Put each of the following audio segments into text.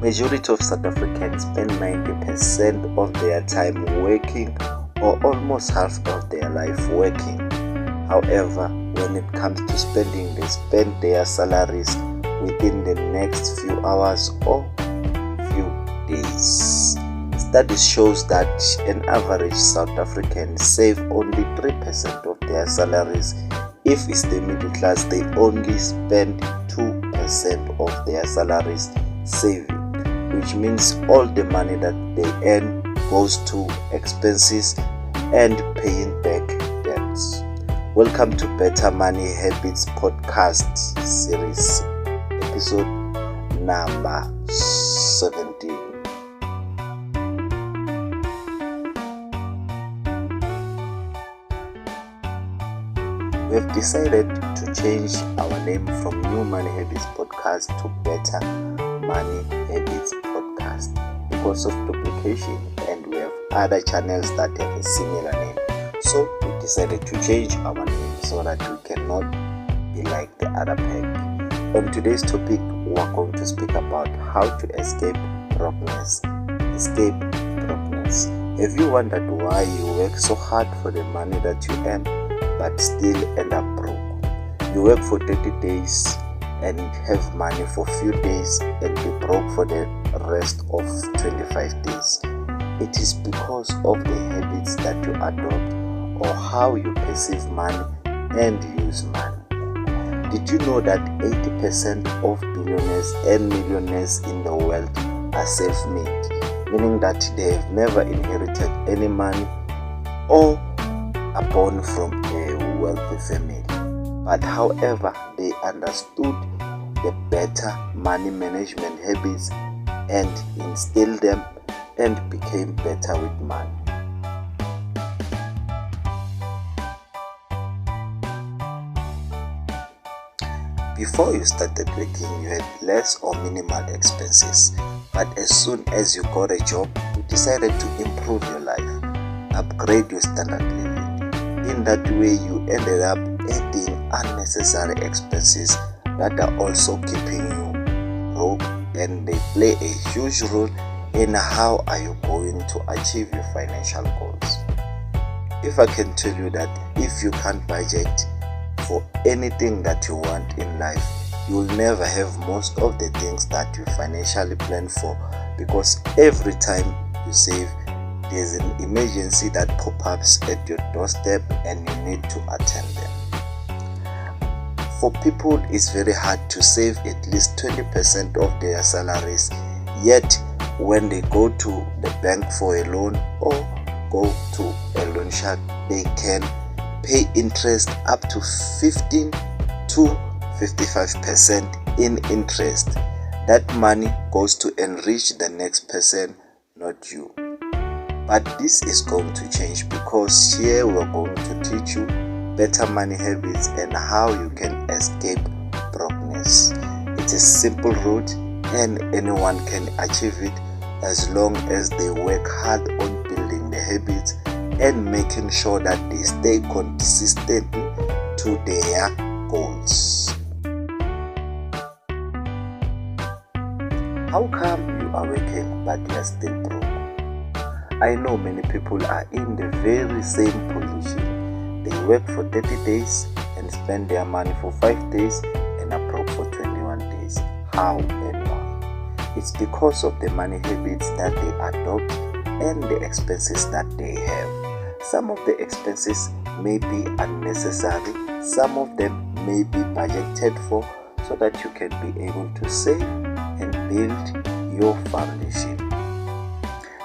Majority of South Africans spend 90% of their time working or almost half of their life working. However, when it comes to spending, they spend their salaries within the next few hours or few days. Studies shows that an average South African save only 3% of their salaries. If it's the middle class, they only spend 2% of their salaries saving, which means all the money that they earn goes to expenses and paying back debts. Welcome to Better Money Habits podcast series, episode number 17. We've decided to change our name from New Money Habits podcast to Better Money Habits podcast because of duplication, and we have other channels that have a similar name. So we decided to change our name so that we cannot be like the other peg. On today's topic, we're going to speak about how to escape brokenness. Escape brokenness. Have you wondered why you work so hard for the money that you earn but still end up broke? You work for 30 days and have money for few days and be broke for the rest of 25 days. It is because of the habits that you adopt or how you perceive money and use money. Did you know that 80% of billionaires and millionaires in the world are self-made, meaning that they have never inherited any money or are born from a wealthy family? But however, they understood the better money management habits and instilled them and became better with money. Before you started working, you had less or minimal expenses, but as soon as you got a job, you decided to improve your life, upgrade your standard living. In that way, you ended up adding unnecessary expenses that are also keeping you broke, and they play a huge role in how are you going to achieve your financial goals. If I can tell you that if you can't budget for anything that you want in life, you will never have most of the things that you financially plan for, because every time you save, there's an emergency that pops up at your doorstep and you need to attend them. For people, it's very hard to save at least 20% of their salaries, yet when they go to the bank for a loan or go to a loan shark, they can pay interest up to 15 to 55% in interest. That money goes to enrich the next person, not you. But this is going to change, because here we're going to teach you better money habits and how you can escape brokenness. It's a simple route and anyone can achieve it as long as they work hard on building the habits and making sure that they stay consistent to their goals. How come you are working but you are still broke? I know many people are in the very same position. They work for 30 days and spend their money for 5 days and are broke for 21 days. How and why? It's because of the money habits that they adopt and the expenses that they have. Some of the expenses may be unnecessary, some of them may be budgeted for so that you can be able to save and build your foundation.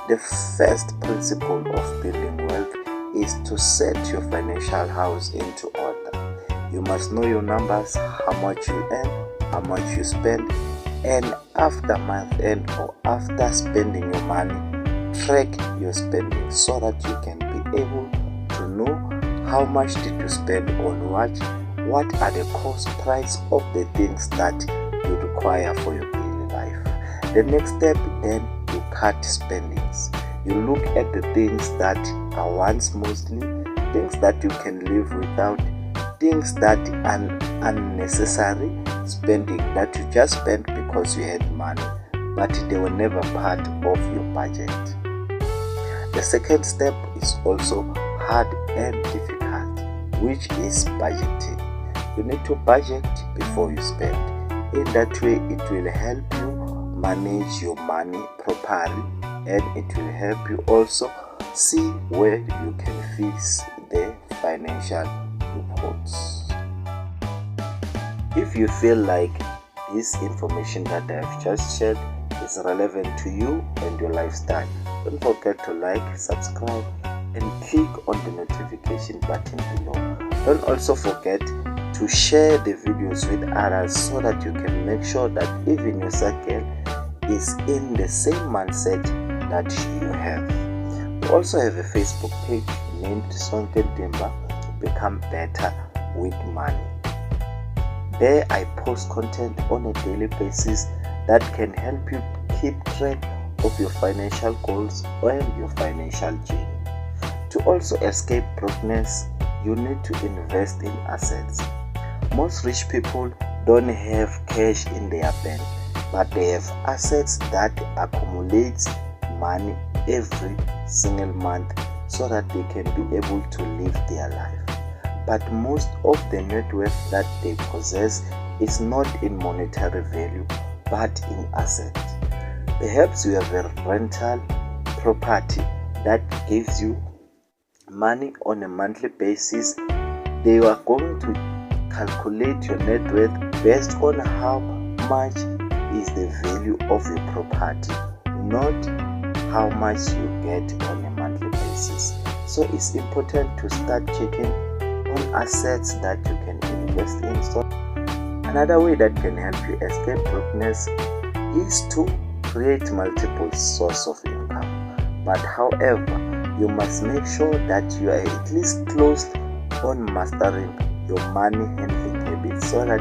The first principle of building wealth is to set your financial house into order. You must know your numbers, how much you earn, how much you spend, and after month end or after spending your money, track your spending so that you can be able to know how much did you spend on what are the cost price of the things that you require for your daily life. The next step, then, you cut spendings. You look at the things that are wants mostly, things that you can live without, things that are unnecessary spending that you just spent because you had money. but they were never part of your budget. The second step is also hard and difficult, which is budgeting. You need to budget before you spend. In that way, it will help you manage your money properly, and it will help you also see where you can fix the financial loopholes. If you feel like this information that I have just shared is relevant to you and your lifestyle, don't forget to like, subscribe, and click on the notification button below. Don't also forget to share the videos with others so that you can make sure that even your circle is in the same mindset that you have. We also have a Facebook page named Sonke Dimba, Become Better with Money. There I post content on a daily basis that can help you keep track of your financial goals and your financial journey. To also escape brokenness, you need to invest in assets. Most rich people don't have cash in their bank, but they have assets that accumulate money every single month so that they can be able to live their life. But most of the net worth that they possess is not in monetary value, but in assets. Perhaps you have a rental property that gives you money on a monthly basis. They are going to calculate your net worth based on how much is the value of the property, not how much you get on a monthly basis. So it's important to start checking on assets that you can invest in. So another way that can help you escape brokenness is to create multiple sources of income. But however, you must make sure that you are at least close on mastering your money handling habits, so that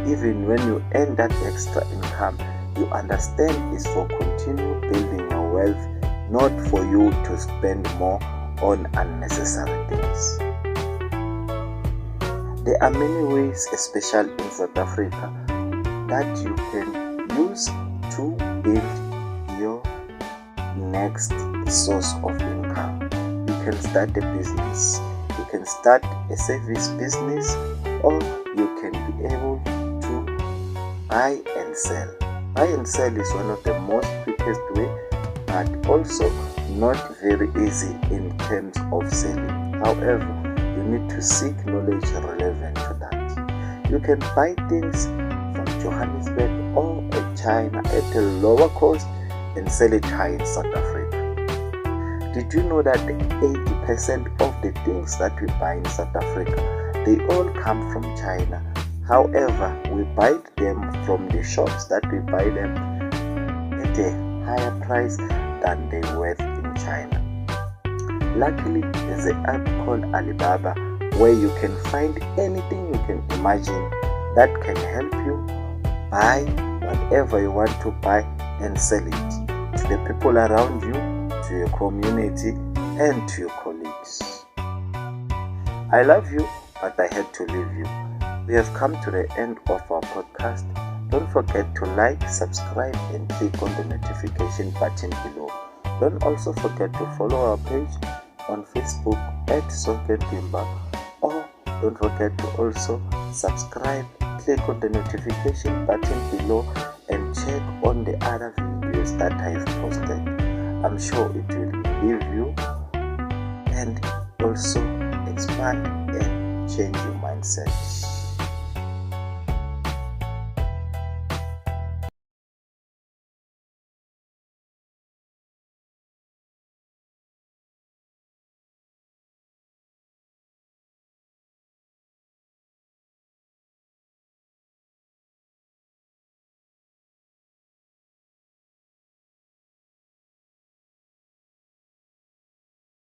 even when you earn that extra income, you understand it's for continue building your wealth, not for you to spend more on unnecessary things. There are many ways, especially in South Africa, that you can use to build your next source of income. You can start a business, you can start a service business, or you can be able to buy and sell. Buy and sell is one of the most quickest way, but also not very easy in terms of selling. However, you need to seek knowledge relevant to that. You can buy things from Johannesburg or China at a lower cost and sell it high in South Africa. Did you know that 80% of the things that we buy in South Africa, they all come from China? However, we buy them from the shops that we buy them at a higher price than they worth in China. Luckily, there's an app called Alibaba where you can find anything you can imagine that can help you buy whatever you want to buy and sell it to the people around you, to your community, and to your colleagues. I love you, but I had to leave you. We have come to the end of our podcast. Don't forget to like, subscribe, and click on the notification button below. Don't also forget to follow our page on Facebook at Sonke Dimba, or don't forget to also subscribe, click on the notification button below, and check on the other videos that I have posted. I'm sure it will relieve you and also expand and change your mindset.